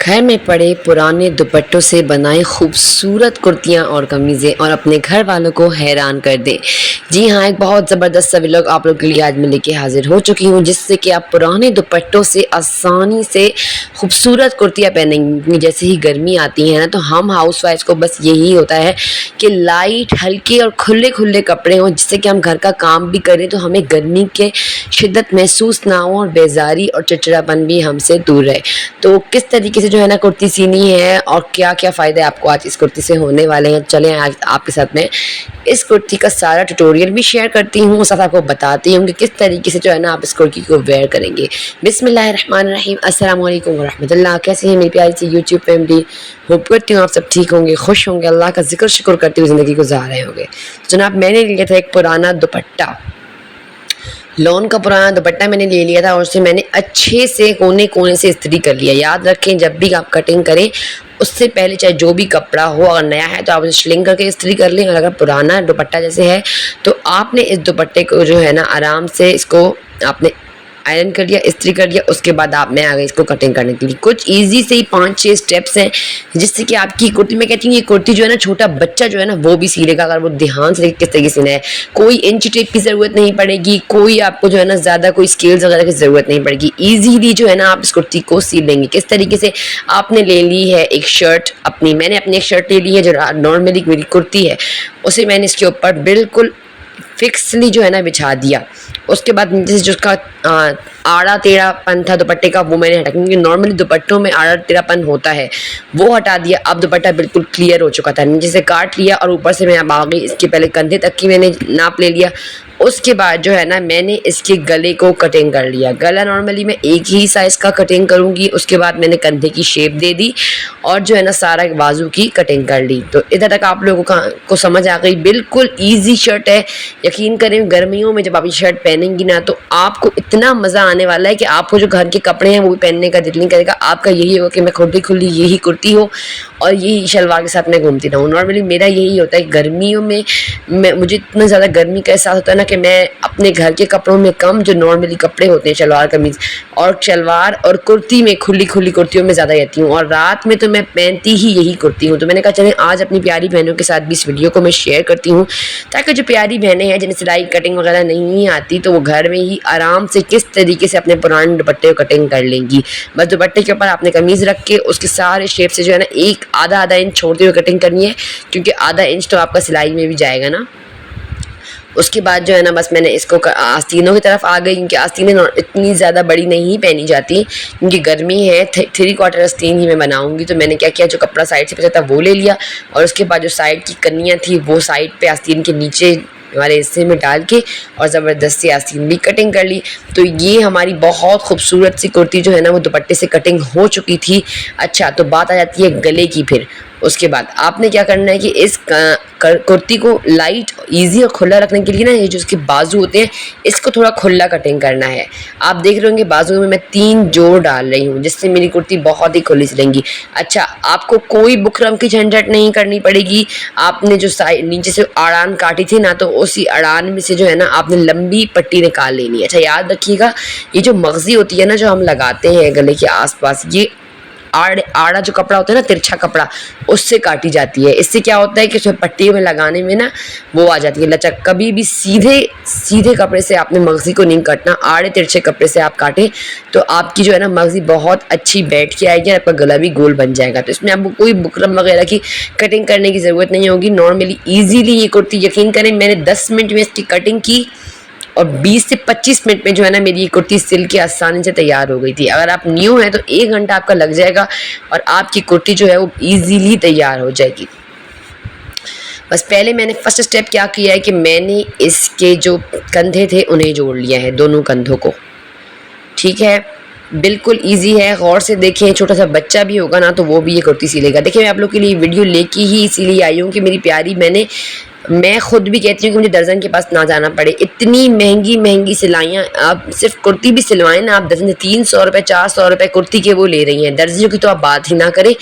घर में पड़े पुराने दुपट्टों से बनाएं खूबसूरत कुर्तियां और कमीज़ें और अपने घर वालों को हैरान कर दें। जी हाँ, एक बहुत ज़बरदस्त सा व्लॉग आप लोग के लिए आज मैं लेके हाजिर हो चुकी हूँ, जिससे कि आप पुराने दुपट्टों से आसानी से खूबसूरत कुर्तियाँ पहनेंगी। जैसे ही गर्मी आती है ना, तो हम हाउस वाइफ को बस यही होता है कि लाइट हल्के और खुले खुले कपड़े हों, जिससे कि हम घर का काम भी करें तो हमें गर्मी के शिद्दत महसूस ना हो और बेजारी और चिड़चिड़ापन भी हमसे दूर रहे। तो किस तरीके से जो है ना कुर्ती सीनी है और क्या क्या फ़ायदे आपको आज इस कुर्ती से होने वाले हैं, चलें आज आपके साथ में इस कुर्ती का सारा ट्यूटोरियल भी शेयर करती हूँ, साथ आपको बताती हूँ कि किस तरीके से जो है ना आप इस कुर्ती को वेयर करेंगे। बिस्मिल्लाहिर्रहमानिर्रहीम, अस्सलाम वालेकुम वरहमतुल्लाह। कैसे हैं मेरी प्यारी सी यूट्यूब फैमिली? होप करती हूँ आप सब ठीक होंगे, खुश होंगे, अल्लाह का जिक्र शुक्र करते हुए ज़िंदगी गुजार रहे होंगे। जनाब, मैंने लिया था एक पुराना दुपट्टा, लॉन का पुराना दुपट्टा मैंने ले लिया था और उसे मैंने अच्छे से कोने कोने से इस्त्री कर लिया। याद रखें, जब भी आप कटिंग करें उससे पहले चाहे जो भी कपड़ा हो, अगर नया है तो आप उसे श्लिंग करके इस्त्री कर लें, और अगर पुराना दुपट्टा जैसे है तो आपने इस दुपट्टे को जो है ना आराम से इसको आपने आयरन कर लिया, इस्त्री कर लिया। उसके बाद आप मैं आ गई इसको कटिंग करने के लिए। कुछ इजी से ही 5-6 स्टेप्स हैं, जिससे कि आपकी कुर्ती, मैं कहती हूँ ये कुर्ती जो है ना छोटा बच्चा जो है ना वो भी सी लेगा, अगर वो ध्यान से किस तरीके से सीना है। कोई इंची टेप की ज़रूरत नहीं पड़ेगी, कोई आपको जो है ना ज़्यादा कोई स्केल्स वगैरह की ज़रूरत नहीं पड़ेगी। ईजीली जो है ना आप इस कुर्ती को सी लेंगे। किस तरीके से? आपने ले ली है एक शर्ट अपनी, मैंने अपनी एक शर्ट ले ली है जो नॉर्मली मेरी कुर्ती है, उसे मैंने इसके ऊपर बिल्कुल फिक्सली जो है ना बिछा दिया। उसके बाद नीचे से जो उसका आड़ा टेढ़ापन था दुपट्टे का, वो मैंने हटा, क्योंकि नॉर्मली दुपट्टों में आड़ा टेढ़ापन होता है, वो हटा दिया। अब दुपट्टा बिल्कुल क्लियर हो चुका था। नीचे से काट लिया और ऊपर से मैं अब आ गई, इसके पहले कंधे तक की मैंने नाप ले लिया। उसके बाद जो है ना मैंने इसके गले को कटिंग कर लिया। गला नॉर्मली मैं एक ही साइज़ का कटिंग करूँगी। उसके बाद मैंने कंधे की शेप दे दी और जो है ना सारा बाजू की कटिंग कर ली। तो इधर तक आप लोगों को समझ आ गई। बिल्कुल ईजी शर्ट है। यकीन करें, गर्मियों में जब आप ये शर्ट पहनेंगी ना तो आपको इतना मज़ा आने वाला है कि आपको जो घर के कपड़े हैं वो भी पहनने का दिल नहीं करेगा। आपका यही होगा कि मैं खुली खुली यही कुर्ती हो और यही शलवार के साथ मैं घूमती रहूँ। नॉर्मली मेरा यही होता है, गर्मियों में मुझे इतना ज़्यादा गर्मी का एहसास होता है ना कि मैं अपने घर के कपड़ों में कम, जो नॉर्मली कपड़े होते हैं शलवार कमीज़ और शलवार और कुर्ती में, खुली खुली कुर्तियों में ज़्यादा रहती हूँ। और रात में तो मैं पहनती ही यही कुर्ती हूँ। तो मैंने कहा चलें आज अपनी प्यारी बहनों के साथ भी इस वीडियो को मैं शेयर करती हूँ, ताकि जो प्यारी बहनें हैं जिन्हें सिलाई कटिंग वगैरह नहीं आती, तो वो घर में ही आराम से किस तरीके से अपने पुराने दुपट्टे को कटिंग कर लेंगी। बस दुपट्टे के ऊपर आपने कमीज़ रख के उसके सारे शेप से जो है ना एक आधा इंच छोड़ते हुए कटिंग करनी है, क्योंकि आधा इंच तो आपका सिलाई में भी जाएगा ना। उसके बाद जो है ना बस मैंने इसको आस्तीनों की तरफ आ गई, क्योंकि आस्तीनें इतनी ज़्यादा बड़ी नहीं पहनी जाती, क्योंकि गर्मी है। 3/4 आस्तीन ही मैं बनाऊंगी। तो मैंने क्या किया, जो कपड़ा साइड से बचा था वो ले लिया और उसके बाद जो साइड की कन्नियाँ थी वो साइड पे आस्तीन के नीचे वाले हिस्से में डाल के और ज़बरदस्त सी आस्तीन भी कटिंग कर ली। तो ये हमारी बहुत खूबसूरत सी कुर्ती जो है ना वो दुपट्टे से कटिंग हो चुकी थी। अच्छा, तो बात आ जाती है गले की। फिर उसके बाद आपने क्या करना है कि इस कुर्ती को लाइट, इजी और खुला रखने के लिए ना, ये जो इसके बाजू होते हैं इसको थोड़ा खुला कटिंग करना है। आप देख रहे होंगे बाजू में मैं 3 जोड़ डाल रही हूँ, जिससे मेरी कुर्ती बहुत ही खुली चलेंगी। अच्छा, आपको कोई बुकरम की झंझट नहीं करनी पड़ेगी। आपने जो साइड नीचे से अड़ान काटी थी ना, तो उसी अड़ान में से जो है ना आपने लंबी पट्टी निकाल लेनी है। अच्छा, याद रखिएगा, ये जो मगजी होती है ना जो हम लगाते हैं गले के आसपास, ये आड़ा जो कपड़ा होता है ना, तिरछा कपड़ा, उससे काटी जाती है। इससे क्या होता है कि उसमें पट्टी में लगाने में ना वो आ जाती है लचक। कभी भी सीधे कपड़े से आपने मगजी को नहीं काटना, आड़े तिरछे कपड़े से आप काटें तो आपकी जो है ना मगजी बहुत अच्छी बैठ के आएगी और आपका गला भी गोल बन जाएगा। तो इसमें आपको कोई बुकरम वगैरह की कटिंग करने की ज़रूरत नहीं होगी। नॉर्मली ईजीली ये कुर्ती, यकीन करें, मैंने 10 मिनट में इसकी कटिंग की और 20 से 25 मिनट में जो है ना मेरी ये कुर्ती सिल के आसानी से तैयार हो गई थी। अगर आप न्यू हैं तो 1 घंटा आपका लग जाएगा और आपकी कुर्ती जो है वो ईजीली तैयार हो जाएगी। बस पहले मैंने फर्स्ट स्टेप क्या किया है कि मैंने इसके जो कंधे थे उन्हें जोड़ लिया है, दोनों कंधों को। ठीक है, बिल्कुल इजी है, गौर से देखें। छोटा सा बच्चा भी होगा ना तो वो भी ये कुर्ती सी लेगा। देखिए, मैं आप लोग के लिए वीडियो लेके ही इसीलिए आई हूँ कि मेरी प्यारी मैंने मैं खुद भी कहती हूँ कि मुझे दर्जन के पास ना जाना पड़े। इतनी महंगी महंगी सिलाइयाँ, आप सिर्फ कुर्ती भी सिलवाएं ना, आप दर्जन 300 रुपये 400 रुपये कुर्ती के वो ले रही हैं। दर्जियों की तो आप बात ही ना करें,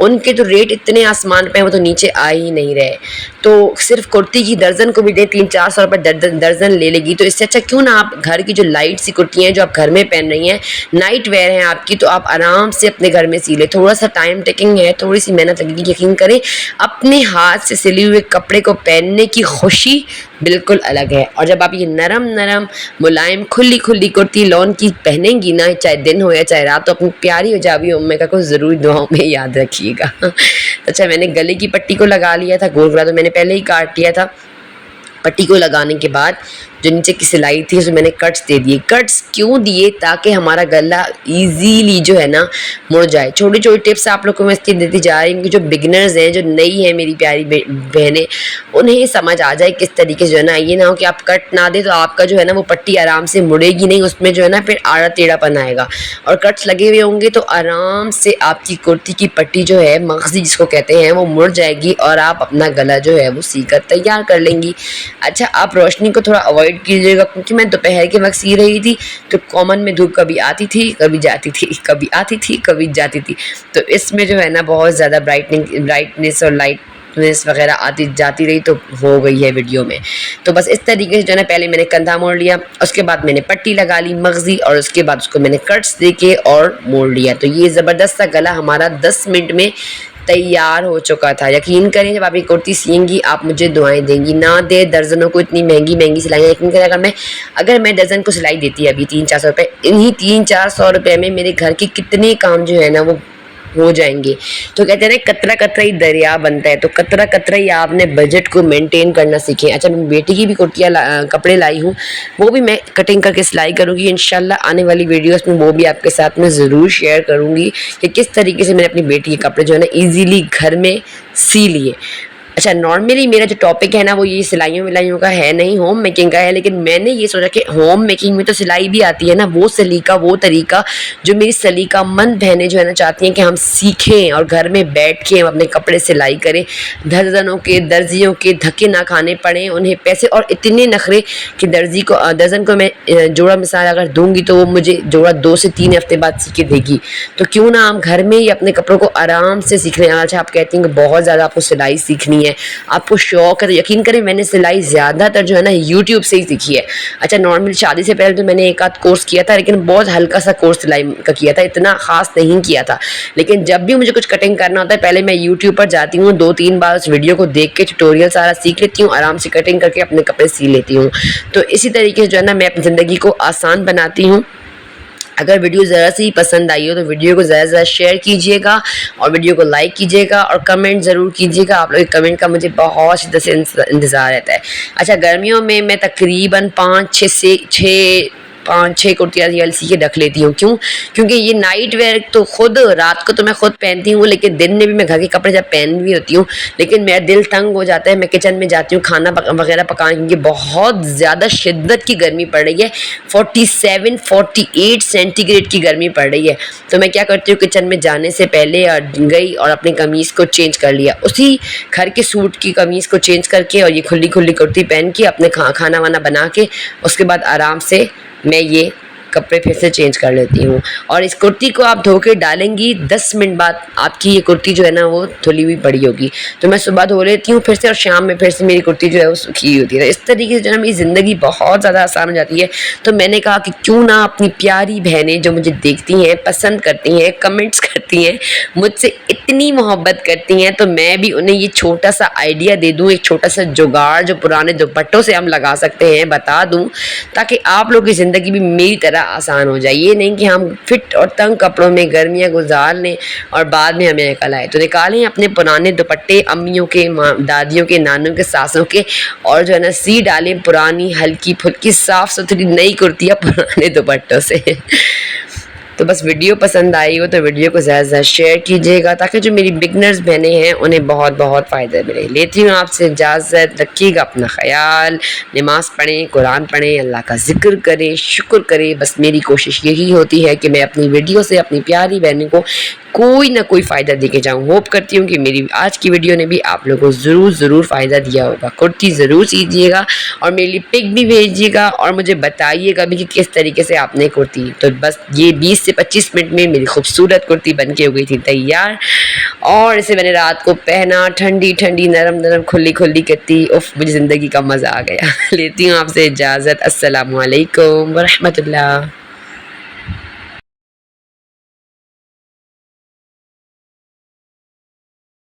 उनके तो रेट इतने आसमान पे हैं, वो तो नीचे आ ही नहीं रहे। तो सिर्फ कुर्ती की दर्जन को भी दे 300-400 रुपये दर्जन ले लेगी। तो इससे अच्छा क्यों ना आप घर की जो लाइट सी कुर्तियाँ हैं जो आप घर में पहन रही हैं, नाइट वेयर हैं आपकी, तो आप आराम से अपने घर में सी लें। थोड़ा सा टाइम टेकिंग है, थोड़ी सी मेहनत लगेगी, यकीन करें अपने हाथ से सिले हुए कपड़े को पहनने की खुशी बिल्कुल अलग है। और जब आप ये नरम नरम मुलायम खुली खुली कुर्ती लॉन की पहनेंगी ना, चाहे दिन हो या चाहे रात, तो अपनी प्यारी हो जावी उम्मे का को ज़रूर दुआओं में याद रखिएगा। अच्छा, मैंने गले की पट्टी को लगा लिया था, गोल गोला तो मैंने पहले ही काट लिया था। पट्टी को लगाने के बाद जो नीचे की सिलाई थी उसमें मैंने कट्स दे दिए। कट्स क्यों दिए? ताकि हमारा गला इजीली जो है ना मुड़ जाए। छोटी छोटी टिप्स आप लोगों को मैं इसलिए देती जा रही हूँ कि जो बिगनर्स हैं, जो नई हैं मेरी प्यारी बहनें, उन्हें समझ आ जाए किस तरीके से जो है ना, ये ना हो कि आप कट ना दे तो आपका जो है ना वो पट्टी आराम से मुड़ेगी नहीं, उसमें जो है ना फिर आड़ा टेढ़ापन आएगा। और कट्स लगे हुए होंगे तो आराम से आपकी कुर्ती की पट्टी जो है, मगज़ी जिसको कहते हैं, वो मुड़ जाएगी और आप अपना गला जो है वो सी कर तैयार कर लेंगी। अच्छा, आप रोशनी को थोड़ा अवॉइड कीजिएगा, क्योंकि मैं दोपहर के वक्त सी रही थी तो कॉमन में धूप कभी आती थी कभी जाती थी, कभी आती थी कभी जाती थी। तो इसमें जो है ना बहुत ज़्यादा ब्राइटनेस और लाइटनेस वगैरह आती जाती रही, तो हो गई है वीडियो में। तो बस इस तरीके से जो है ना, पहले मैंने कंधा मोड़ लिया, उसके बाद मैंने पट्टी लगा ली मगज़ी, और उसके बाद उसको मैंने कट्स दे के और मोड़ लिया। तो ये ज़बरदस्त सा गला हमारा 10 मिनट में तैयार हो चुका था। यकीन करें, जब आप ये कुर्ती सिएंगी आप मुझे दुआएं देंगी। ना दे दर्जनों को इतनी महंगी महंगी सिलाइयाँ। यकीन करें, अगर मैं दर्जन को सिलाई देती है अभी 300-400 रुपये, इन्हीं 300-400 रुपये में मेरे घर के कितने काम जो है ना वो हो जाएंगे। तो कहते हैं ना, कतरा कतरा ही दरिया बनता है। तो कतरा कतरा ही आपने बजट को मेंटेन करना सीखें। अच्छा, मैं बेटी की भी कुर्तियाँ कपड़े लाई हूँ, वो भी मैं कटिंग करके सिलाई करूँगी इंशाल्लाह। आने वाली वीडियोस में वो भी आपके साथ में ज़रूर शेयर करूँगी कि किस तरीके से मैंने अपनी बेटी के कपड़े जो है ना ईजीली घर में सी लिए। अच्छा, नॉर्मली मेरा जो टॉपिक है ना वो ये सिलाइयों विलाइयों का है नहीं, होम मेकिंग का है। लेकिन मैंने ये सोचा कि होम मेकिंग में तो सिलाई भी आती है ना, वो सलीका वो तरीका जो मेरी सलीकामंद बहनें जो है ना चाहती हैं कि हम सीखें और घर में बैठ के हम अपने कपड़े सिलाई करें, दर्जनों के दर्जियों के धक्के ना खाने पड़े, उन्हें पैसे और इतने नखरे कि दर्जन को मैं जोड़ा मिसाल अगर दूंगी तो वो मुझे जोड़ा 2 से 3 हफ्ते बाद सी के देगी। तो क्यों ना हम घर में ही अपने कपड़ों को आराम से सीख लें। अच्छा, आप कहती हैं कि बहुत ज़्यादा आपको सिलाई सीखनी है, आपको शौक है, तो यकीन करें मैंने सिलाई ज़्यादातर जो है ना यूट्यूब से ही सीखी है। अच्छा, नॉर्मल शादी से पहले तो मैंने एक आध कोर्स किया था, लेकिन बहुत हल्का सा कोर्स सिलाई का किया था, इतना ख़ास नहीं किया था। लेकिन जब भी मुझे कुछ कटिंग करना होता है, पहले मैं यूट्यूब पर जाती हूँ, 2-3 बार उस वीडियो को देख के ट्यूटोरियल सारा सीख लेती हूँ, आराम से कटिंग करके अपने कपड़े सी लेती हूँ। तो इसी तरीके से जो है ना मैं अपनी ज़िंदगी को आसान बनाती हूँ। अगर वीडियो ज़रा सी पसंद आई हो तो वीडियो को ज़्यादा से ज़्यादा शेयर कीजिएगा और वीडियो को लाइक कीजिएगा और कमेंट ज़रूर कीजिएगा। आप लोग के कमेंट का मुझे बहुत शिद्दत से इंतज़ार रहता है। अच्छा, गर्मियों में मैं तकरीबन 5-6 कुर्तियाँ ये वाली सी के रख लेती हूँ। क्यों? क्योंकि ये नाइट वेयर तो खुद रात को तो मैं खुद पहनती हूँ, लेकिन दिन में भी मैं घर के कपड़े जब पहन भी होती हूँ, लेकिन मेरा दिल तंग हो जाता है, मैं किचन में जाती हूँ खाना वगैरह पकाने, क्योंकि बहुत ज़्यादा शिद्दत की गर्मी पड़ रही है, 47-48 सेंटीग्रेड की गर्मी पड़ रही है। तो मैं क्या करती हूँ, किचन में जाने से पहले गई और अपनी कमीज़ को चेंज कर लिया, उसी घर के सूट की कमीज़ को चेंज करके और ये खुली खुली कुर्ती पहन के अपने खाना वाना बना के उसके बाद आराम से मैं ये कपड़े फिर से चेंज कर लेती हूँ। और इस कुर्ती को आप धो के डालेंगी, 10 मिनट बाद आपकी ये कुर्ती जो है ना वो धुली हुई पड़ी होगी। तो मैं सुबह धो लेती हूँ फिर से, और शाम में फिर से मेरी कुर्ती जो है वो सूखी होती है। इस तरीके से जो है मेरी ज़िंदगी बहुत ज़्यादा आसान हो जाती है। तो मैंने कहा कि क्यों ना अपनी प्यारी बहनें जो मुझे देखती हैं, पसंद करती हैं, कमेंट्स करती हैं, मुझसे इतनी मोहब्बत करती हैं, तो मैं भी उन्हें ये छोटा सा आइडिया दे दूँ, एक छोटा सा जुगाड़ जो पुराने दुपट्टों से हम लगा सकते हैं बता दूँ, ताकि आप लोग की ज़िंदगी भी मेरी तरह आसान हो जाए। ये नहीं कि हम फिट और तंग कपड़ों में गर्मियाँ गुजार लें और बाद में हमें अकल आए। तो निकालें अपने पुराने दुपट्टे, अम्मियों के, दादियों के, नानों के, सासों के, और जो है ना सी डालें पुरानी हल्की फुल्की साफ़ सुथरी नई कुर्तियाँ पुराने दुपट्टों से। तो बस वीडियो पसंद आई हो तो वीडियो को ज़्यादा से ज़्यादा शेयर कीजिएगा, ताकि जो मेरी बिगनर्स बहनें हैं उन्हें बहुत बहुत फ़ायदा मिले। लेती हूँ आपसे इजाज़त, रखिएगा अपना ख्याल, नमाज़ पढ़ें, कुरान पढ़ें, अल्लाह का ज़िक्र करें, शुक्र करें। बस मेरी कोशिश यही होती है कि मैं अपनी वीडियो से अपनी प्यारी बहनों को कोई ना कोई फ़ायदा दे के जाऊँ। होप करती हूँ कि मेरी आज की वीडियो ने भी आप लोगों को ज़रूर फ़ायदा दिया होगा। कुर्ती ज़रूर सीजिएगा और मेरे लिए पिक भी भेजिएगा और मुझे बताइएगा भी कि किस तरीके से आपने कुर्ती। तो बस ये 20 से 25 मिनट में मेरी खूबसूरत कुर्ती बन के हो गई थी तैयार और इसे मैंने रात को पहना, ठंडी-ठंडी, नरम-नरम, खुली-खुली कुर्ती। उफ़! मुझे ज़िंदगी का मज़ा आ गया। लेती हूँ आपसे इजाज़त। अस्सलामु अलैकुम व रहमतुल्लाह।